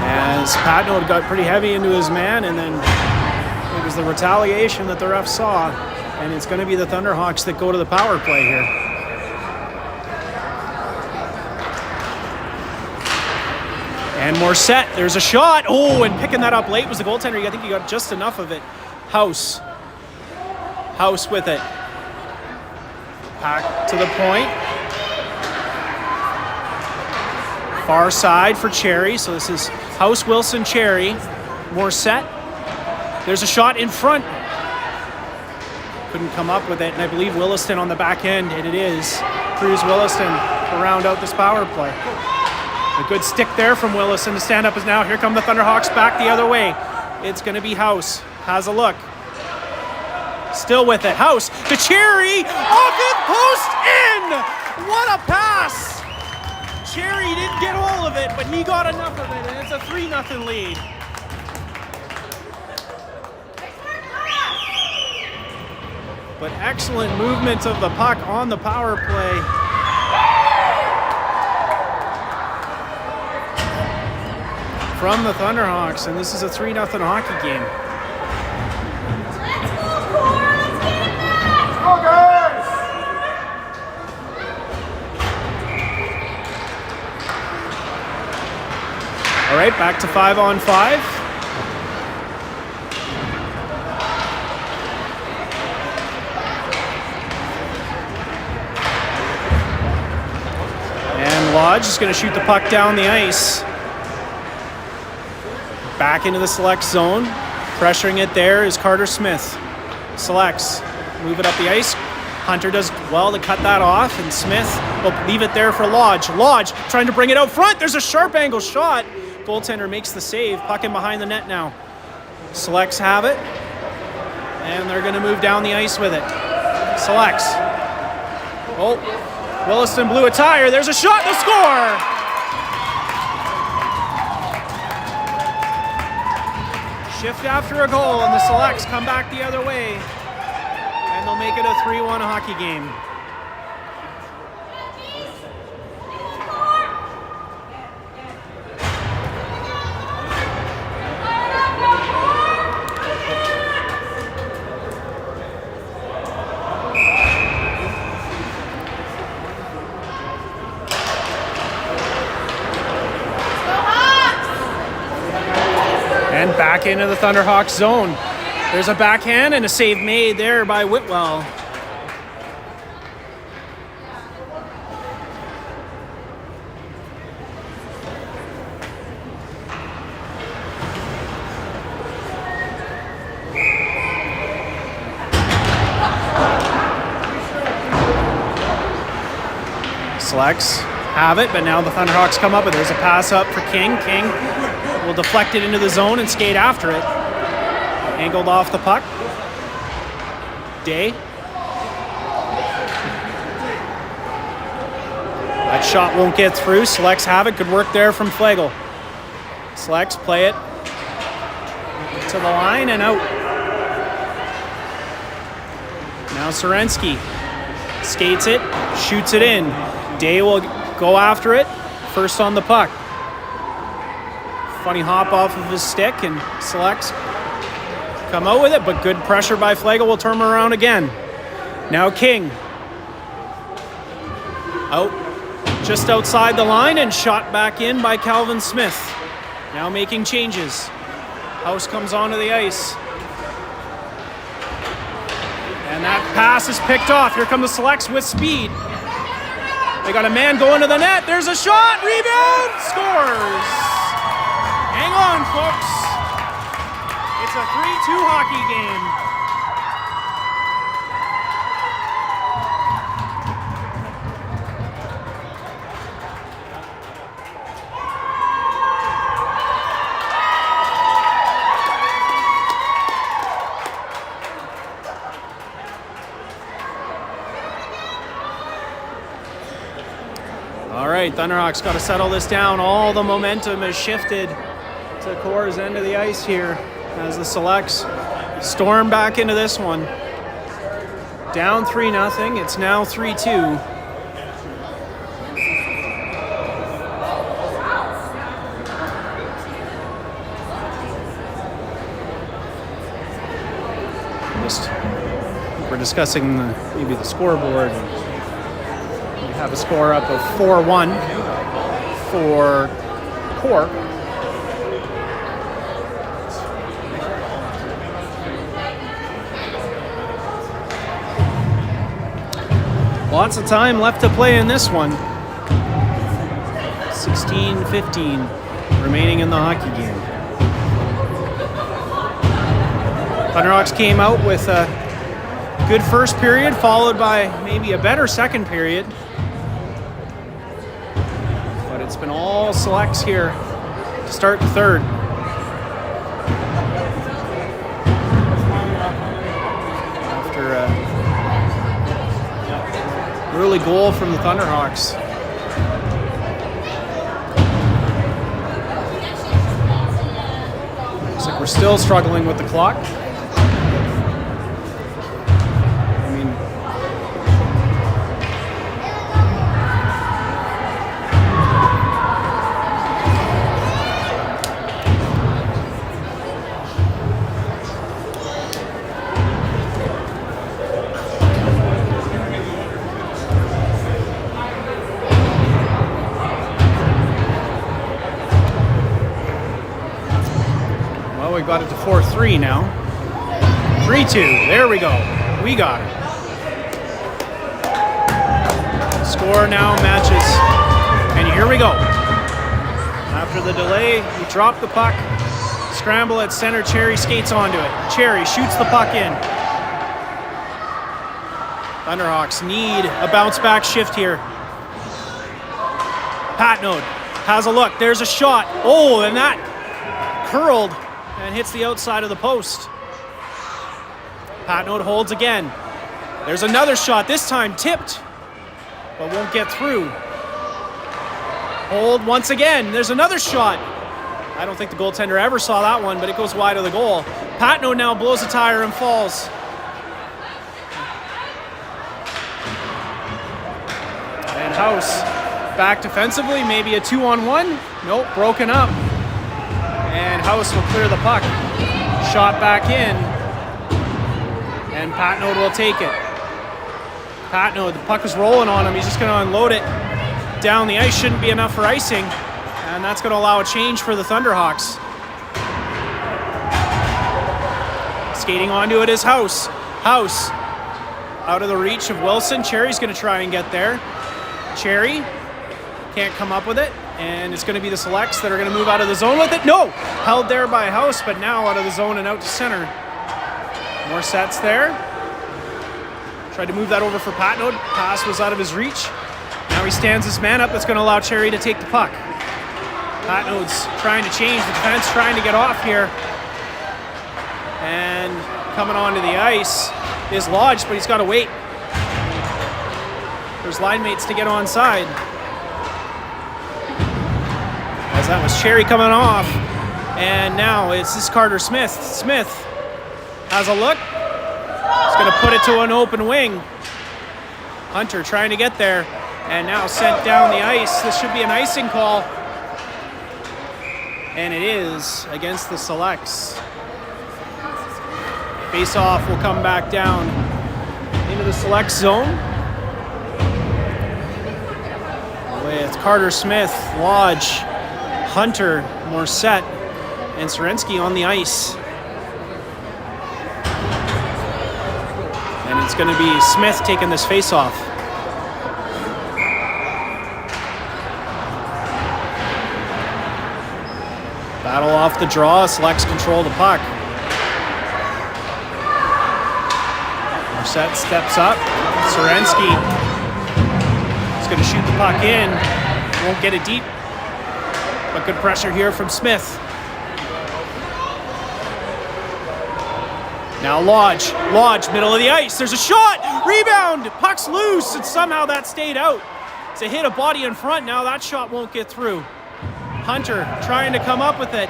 As Patno got pretty heavy into his man, and then it was the retaliation that the ref saw, and it's going to be the Thunderhawks that go to the power play here. And Morissette, there's a shot. Oh, and picking that up late was the goaltender. I think he got just enough of it. House with it. Back to the point. Far side for Cherry. So this is House, Wilson, Cherry. Morissette. There's a shot in front. Couldn't come up with it. And I believe Williston on the back end. And it is Cruz Williston to round out this power play. A good stick there from Williston to stand up as now. Here come the Thunderhawks back the other way. It's going to be House. Has a look. Still with it. House to Cherry. Off it, post in! What a pass! Cherry didn't get all of it, but he got enough of it, and it's a 3-0 lead. But excellent movement of the puck on the power play. From the Thunderhawks, and this is a 3-0 hockey game. All right, back to 5-on-5. And Lodge is going to shoot the puck down the ice. Back into the select zone. Pressuring it there is Carter Smith. Selects. Move it up the ice. Hunter does well to cut that off, and Smith will leave it there for Lodge. Lodge trying to bring it out front. There's a sharp angle shot. Goaltender makes the save. Puck in behind the net now. Selects have it. And they're going to move down the ice with it. Selects. Oh, Williston blew a tire. There's a shot to score. Shift after a goal, and the Selects come back the other way. And they'll make it a 3-1 hockey game. And back into the Thunderhawks zone. There's a backhand and a save made there by Whitwell. Selects have it, but now the Thunderhawks come up, and there's a pass up for King. King will deflect it into the zone and skate after it. Angled off the puck. Day. That shot won't get through. Selects have it. Good work there from Flegel. Selects play it to the line and out. Now Sorensky skates it, shoots it in. Day will go after it. First on the puck. Funny hop off of his stick, and Selects come out with it, but good pressure by Flegel will turn him around again. Now King. Out just outside the line and shot back in by Calvin Smith. Now making changes. House comes onto the ice. And that pass is picked off. Here come the Selects with speed. They got a man going to the net. There's a shot. Rebound. Scores. Hang on, folks. It's a 3-2 hockey game. right, Thunderhawks got to settle this down. All the momentum has shifted to KOR's end of the ice here as the Selects storm back into this one. Down 3-0. It's now 3-2. We're discussing maybe the scoreboard. We have a score up of 4-1 for KOR. Lots of time left to play in this one. 16-15 remaining in the hockey game. Thunderhawks came out with a good first period, followed by maybe a better second period. But it's been all Selects here to start the third. After an early goal from the Thunderhawks. Looks like we're still struggling with the clock. We got it to 4-3 now. 3-2. There we go. We got it. Score now matches. And here we go. After the delay, we drop the puck. Scramble at center. Cherry skates onto it. Cherry shoots the puck in. Thunderhawks need a bounce back shift here. Patnode has a look. There's a shot. Oh, and that curled and hits the outside of the post. Patnode holds again. There's another shot, this time tipped, but won't get through. Hold once again. There's another shot. I don't think the goaltender ever saw that one, but it goes wide of the goal. Patnode now blows a tire and falls. And House back defensively, maybe a 2-on-1. Nope, broken up. And House will clear the puck. Shot back in. And Patnode will take it. Patnode, the puck is rolling on him. He's just going to unload it down the ice. Shouldn't be enough for icing. And that's going to allow a change for the Thunderhawks. Skating onto it is House. House out of the reach of Wilson. Cherry's going to try and get there. Cherry can't come up with it. And it's going to be the Selects that are going to move out of the zone with it. No! Held there by House, but now out of the zone and out to center. More sets there. Tried to move that over for Patnode. Pass was out of his reach. Now he stands his man up. That's going to allow Cherry to take the puck. Patnode's trying to change the defense, trying to get off here. And coming onto the ice is Lodge, but he's got to wait. There's line mates to get onside. As that was Cherry coming off. And now it's this Carter Smith. Smith has a look. He's going to put it to an open wing. Hunter trying to get there. And now sent down the ice. This should be an icing call. And it is against the Selects. Face-off will come back down into the Select zone. With Carter Smith, Lodge, Hunter, Morissette, and Serensky on the ice. And it's going to be Smith taking this face-off. Battle off the draw, Selects control the puck. Morissette steps up. Serensky is going to shoot the puck in. Won't get it deep. But good pressure here from Smith. Now Lodge, middle of the ice. There's a shot, rebound, puck's loose, and somehow that stayed out. It's a hit of body in front. Now that shot won't get through. Hunter trying to come up with it.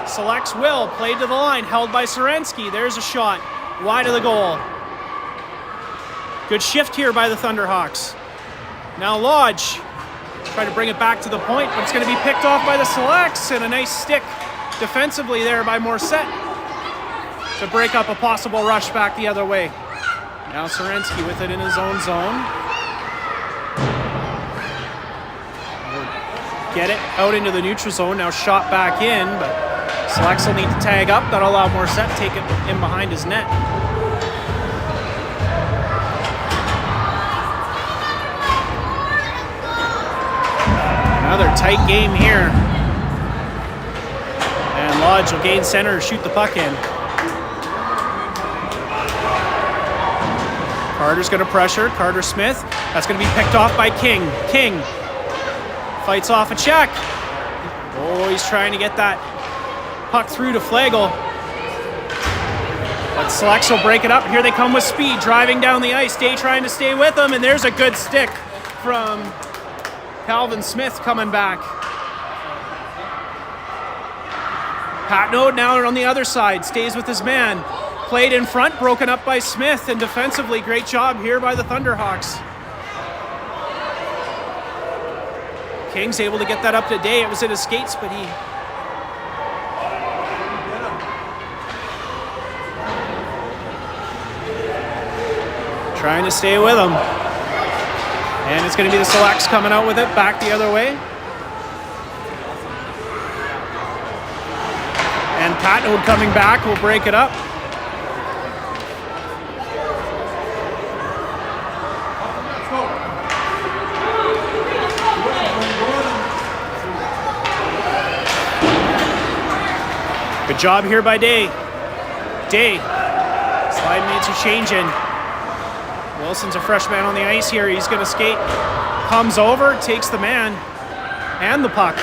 Selects Will. Played to the line. Held by Sorensky. There's a shot. Wide of the goal. Good shift here by the Thunderhawks. Now Lodge. Try to bring it back to the point, but it's going to be picked off by the Selects, and a nice stick defensively there by Morissette to break up a possible rush back the other way. Now Sorensky with it in his own zone. Get it out into the neutral zone. Now shot back in, but Selects will need to tag up. That'll allow Morissette to take it in behind his net. Another tight game here. And Lodge will gain center, shoot the puck in. Carter's going to pressure. Carter Smith. That's going to be picked off by King. King fights off a check. Oh, he's trying to get that puck through to Flagel. But Selects will break it up. Here they come with speed, driving down the ice. Day trying to stay with them, and there's a good stick from Calvin Smith coming back. Patnaud now on the other side, stays with his man. Played in front, broken up by Smith, and defensively, great job here by the Thunderhawks. King's able to get that up to Day. It was in his skates, but he... trying to stay with him. And it's going to be the Selects coming out with it, back the other way. And Patnaud coming back will break it up. Good job here by Day. Day. Slide needs a change in. Wilson's a freshman on the ice here. He's going to skate. Comes over, takes the man and the puck.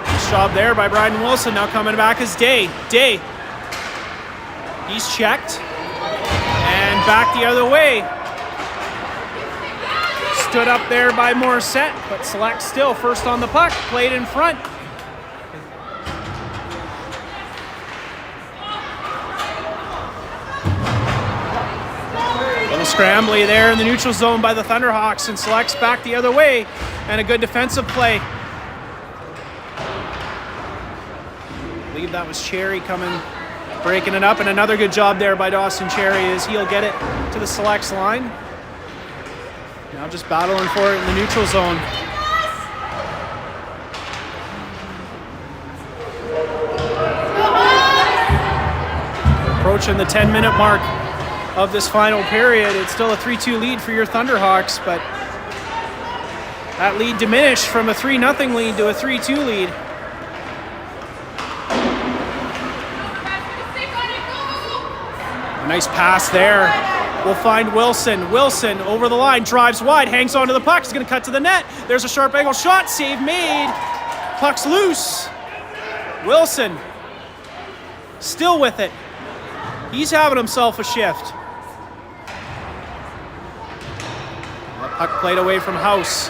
Nice job there by Bryden Wilson. Now coming back is Day. Day. He's checked. And back the other way. Stood up there by Morissette, but Select still first on the puck. Played in front. Scrambly there in the neutral zone by the Thunderhawks, and Selects back the other way, and a good defensive play. I believe that was Cherry coming, breaking it up, and another good job there by Dawson Cherry as he'll get it to the Selects line. Now just battling for it in the neutral zone. Approaching the 10-minute mark of this final period. It's still a 3-2 lead for your Thunderhawks, but that lead diminished from a 3-0 lead to a 3-2 lead. A nice pass there. We'll find Wilson. Wilson over the line, drives wide, hangs onto the puck. He's going to cut to the net. There's a sharp angle shot. Save made. Puck's loose. Wilson still with it. He's having himself a shift. Puck played away from House,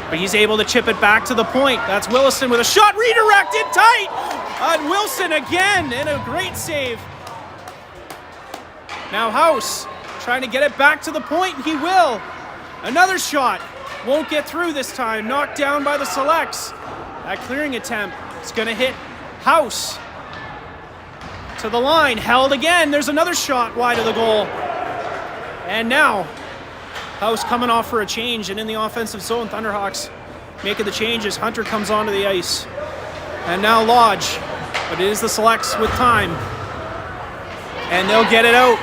but he's able to chip it back to the point. That's Wilson with a shot, redirected tight. And Wilson again, and a great save. Now House trying to get it back to the point. He will. Another shot. Won't get through this time. Knocked down by the Selects. That clearing attempt is going to hit House. To the line. Held again. There's another shot wide of the goal. And now House coming off for a change, and in the offensive zone, Thunderhawks making the changes. Hunter comes onto the ice. And now Lodge. But it is the Selects with time. And they'll get it out.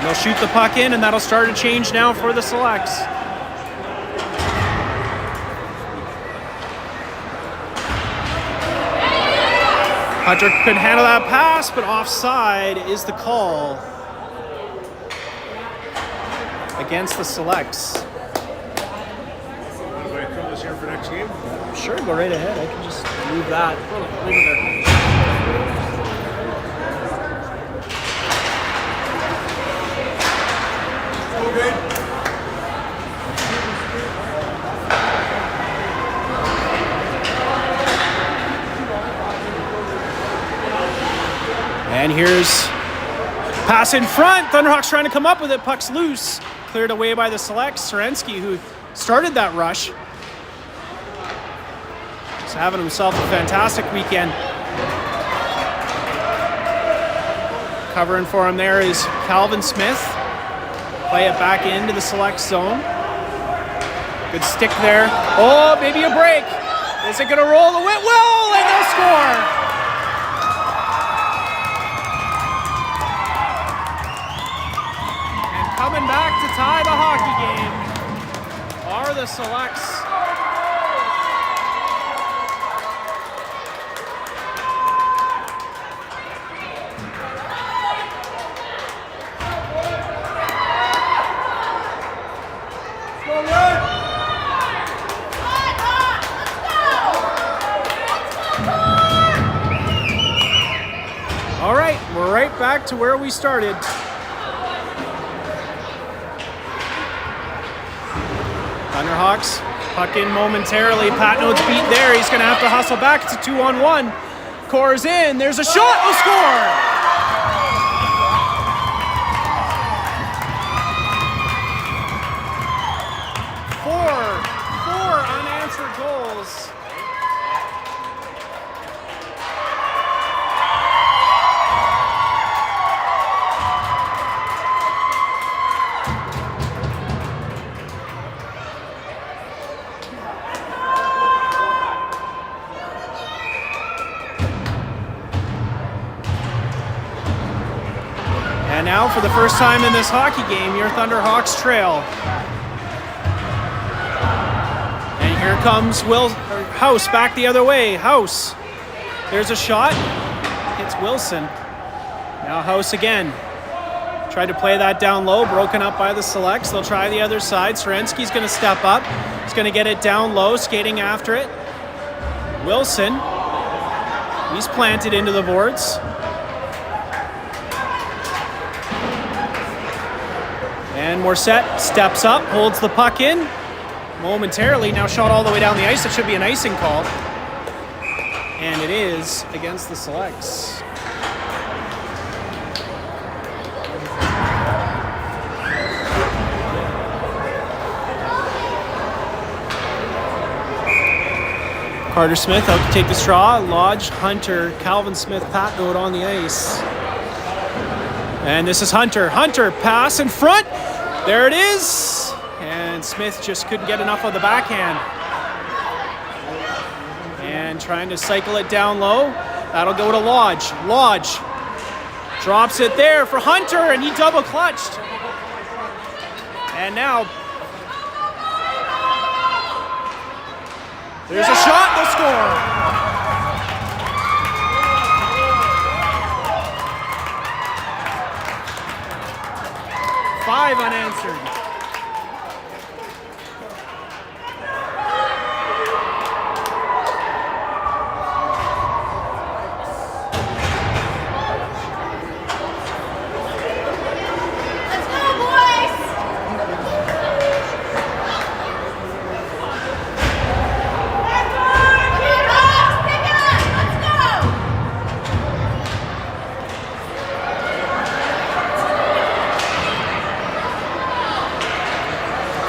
They'll shoot the puck in, and that'll start a change now for the Selects. Hunter couldn't handle that pass, but offside is the call against the Selects. Want to throw this here for next game? Sure, go right ahead. I can just move that. Leave it there. And here's pass in front. Thunderhawks trying to come up with it. Puck's loose. Cleared away by the Selects. Serensky, who started that rush. He's having himself a fantastic weekend. Covering for him there is Calvin Smith. Play it back into the Select zone. Good stick there. Oh, maybe a break. Is it going to roll away? Well, and they'll score. And coming back to tie the hockey game are the Selects. All right, we're right back to where we started. Thunderhawks, puck in momentarily. Patnode's beat there. He's going to have to hustle back. It's a 2-on-1. KOR's in. There's a shot. We'll score. Four unanswered goals. And now, for the first time in this hockey game, your Thunderhawks trail. And here comes House back the other way. House. There's a shot. Hits Wilson. Now House again. Tried to play that down low, broken up by the Selects. They'll try the other side. Serensky's going to step up. He's going to get it down low, skating after it. Wilson. He's planted into the boards. And Morissette steps up, holds the puck in momentarily. Now shot all the way down the ice. It should be an icing call. And it is against the Selects. Carter Smith out to take the straw. Lodge, Hunter, Calvin Smith, Patnode on the ice. And this is Hunter. Hunter, pass in front. There it is. And Smith just couldn't get enough of the backhand. And trying to cycle it down low. That'll go to Lodge. Lodge drops it there for Hunter, and he double clutched. And now there's a shot, they'll score. Five unanswered.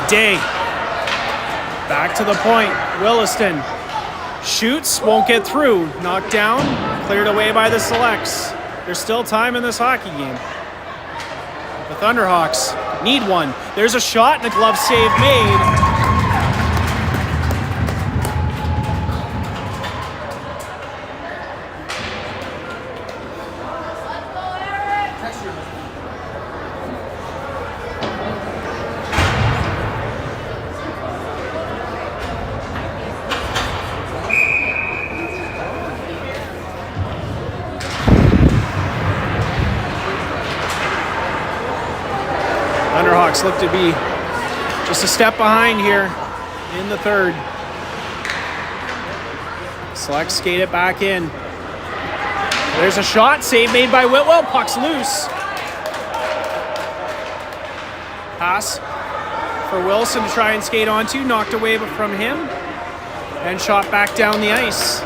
Day. Back to the point. Williston shoots, won't get through. Knocked down, cleared away by the Selects. There's still time in this hockey game. The Thunderhawks need one. There's a shot and a glove save made. Thunderhawks look to be just a step behind here in the third. Select skate it back in. There's a shot, save made by Whitwell, puck's loose. Pass for Wilson to try and skate onto, knocked away from him, and shot back down the ice.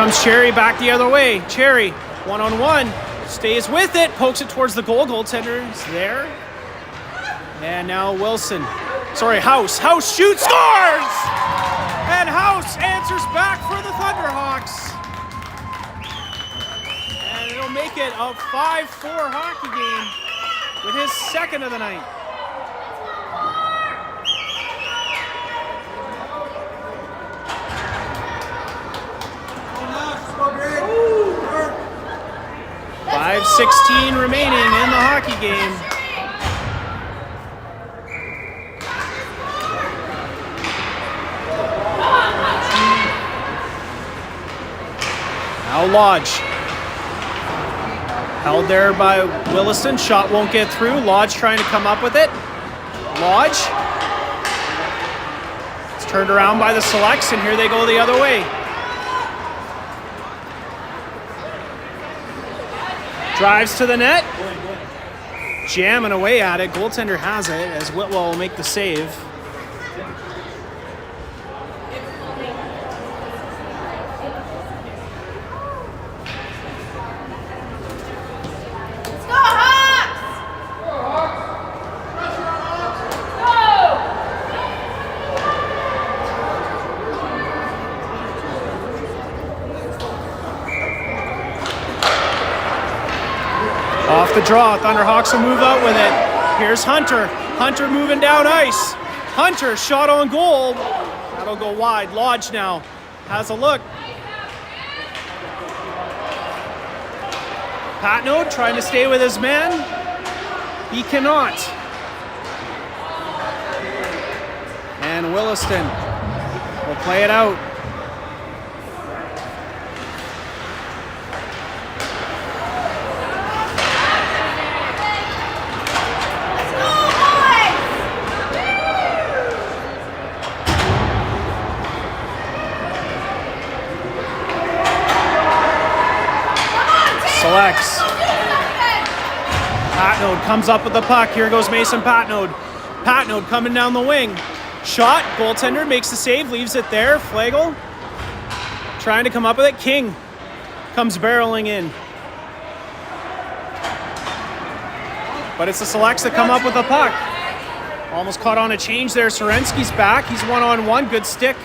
comes Cherry back the other way. Cherry, one-on-one, stays with it, pokes it towards the goal. Goaltender's there. And now Wilson. Sorry, House. House shoots, scores! And House answers back for the Thunderhawks. And it'll make it a 5-4 hockey game with his second of the night. Go, 5:16 remaining in the hockey game. Now Lodge. Held there by Williston. Shot won't get through. Lodge trying to come up with it. Lodge. It's turned around by the Selects, and here they go the other way. Drives to the net. Jamming away at it. Goaltender has it as Whitwell will make the save. Off the draw, Thunderhawks will move out with it. Here's Hunter. Hunter moving down ice. Hunter, shot on goal. That'll go wide. Lodge now has a look. Patnode trying to stay with his man. He cannot. And Williston will play it out. Selects. Patnode comes up with the puck. Here goes Mason Patnode. Patnode coming down the wing. Shot. Goaltender makes the save. Leaves it there. Flagel trying to come up with it. King comes barreling in. But it's the Selects that come up with the puck. Almost caught on a change there. Sorensky's back. He's one-on-one. Good stick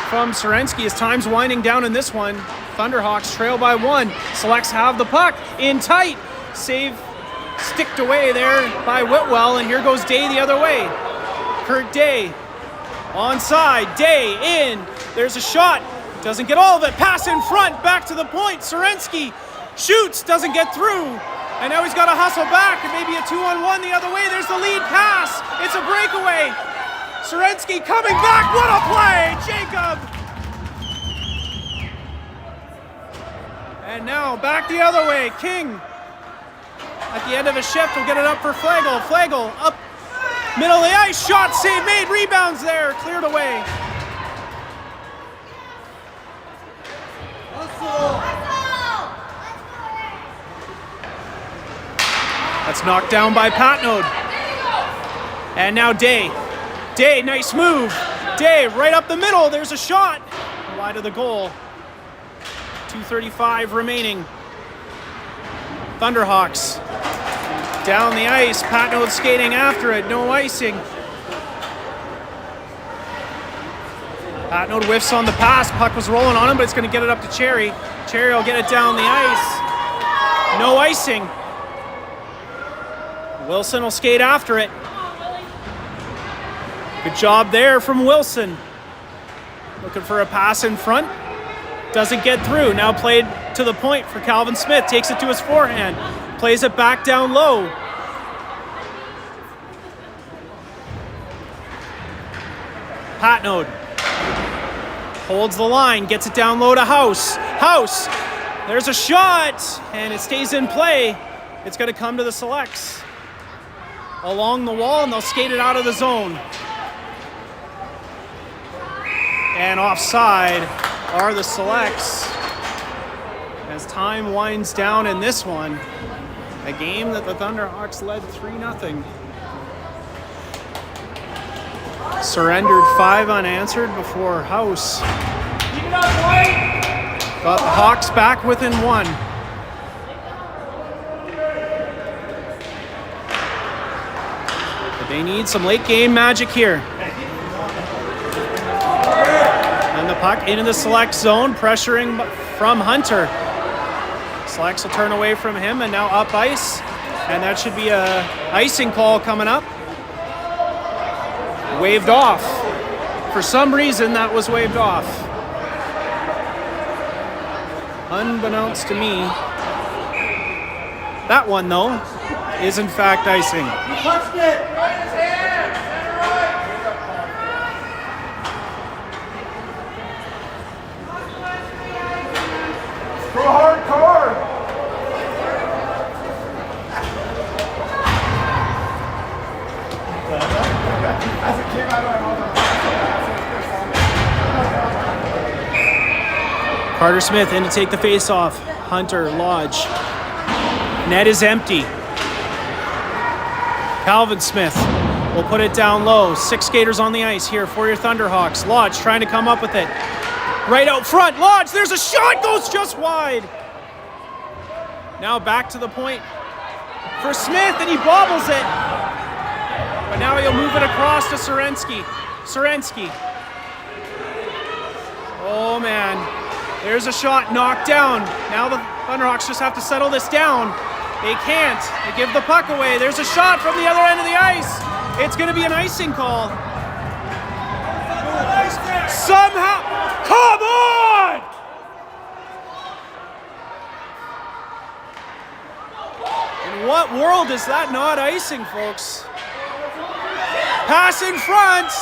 from Sorensky as time's winding down in this one. Thunderhawks trail by 1. Selects have the puck in tight. Save sticked away there by Whitwell, and here goes Day the other way. Kurt Day onside. Day in. There's a shot. Doesn't get all of it. Pass in front. Back to the point. Sorensky shoots. Doesn't get through. And now he's got to hustle back. And maybe a 2-on-1 the other way. There's the lead pass. It's a breakaway. Sorensky coming back. What a play. Jacob. And now back the other way. King at the end of a shift will get it up for Flagel. Flagel up middle of the ice. Shot save made. Rebounds there. Cleared away. That's knocked down by Patnode. And now Day. Day, nice move. Day right up the middle. There's a shot. Wide of the goal. 2:35 remaining. Thunderhawks down the ice. Patnode skating after it. No icing. Patnode whiffs on the pass. Puck was rolling on him, but it's going to get it up to Cherry. Cherry will get it down the ice. No icing. Wilson will skate after it. Good job there from Wilson. Looking for a pass in front. Doesn't get through. Now played to the point for Calvin Smith. Takes it to his forehand. Plays it back down low. Patnode holds the line. Gets it down low to House. House. There's a shot. And it stays in play. It's going to come to the Selects. Along the wall, and they'll skate it out of the zone. And offside are the Selects as time winds down in this one. A game that the Thunderhawks led 3-0. Surrendered 5 unanswered before House Got the Hawks back within 1. But they need some late game magic here. And the puck into the select zone, pressuring from Hunter. Selects will turn away from him and now up ice. And that should be a icing call coming up. Waved off. For some reason, that was waved off. Unbeknownst to me. That one, though, is in fact icing. You touched it! Go hard, KOR! As it came out of my mouth. Carter Smith in to take the face-off. Hunter, Lodge. Net is empty. Calvin Smith will put it down low. 6 skaters on the ice here for your Thunderhawks. Lodge trying to come up with it. Right out front. Lodge, there's a shot, goes just wide. Now back to the point for Smith, and he bobbles it. But now he'll move it across to Sorensky. Oh, man. There's a shot knocked down. Now the Thunderhawks just have to settle this down. They can't. They give the puck away. There's a shot from the other end of the ice. It's going to be an icing call. Somehow. Come on! In what world is that not icing, folks? Pass in front.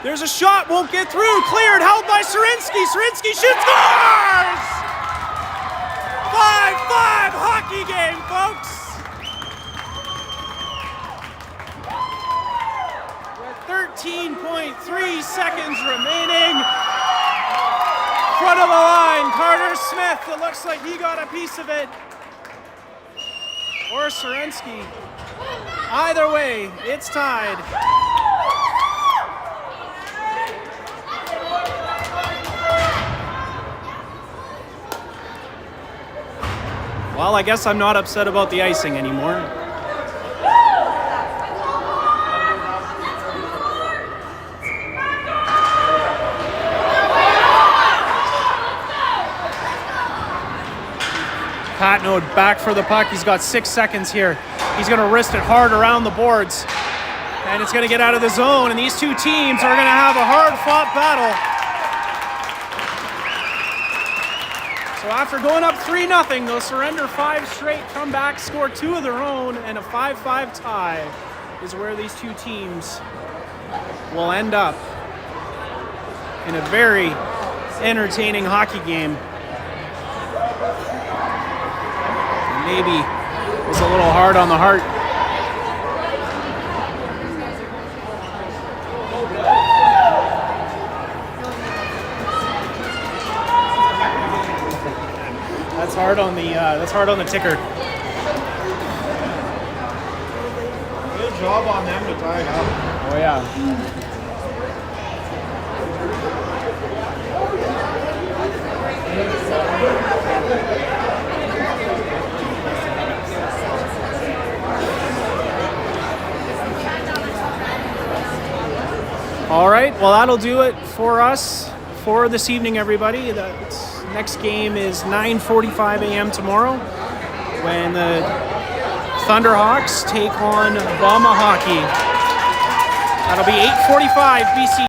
There's a shot, won't get through. Cleared, held by Sorensky. Sorensky shoots, scores! 5-5 hockey game, folks. With 13.3 seconds remaining. Front of the line, Carter Smith. It looks like he got a piece of it. Or Sorensky. Either way, it's tied. Well, I guess I'm not upset about the icing anymore. Patnode back for the puck. He's got 6 seconds here. He's going to wrist it hard around the boards. And it's going to get out of the zone. And these two teams are going to have a hard-fought battle. So after going up 3-0, they'll surrender 5 straight, come back, score 2 of their own, and a 5-5 tie is where these two teams will end up in a very entertaining hockey game. Maybe it was a little hard on the heart. That's hard on the ticker. Good job on them to tie it up. Oh yeah. All right, well that'll do it for us for this evening, everybody. The next game is 9:45 a.m. tomorrow when the Thunderhawks take on Bama Hockey. That'll be 8:45 BC.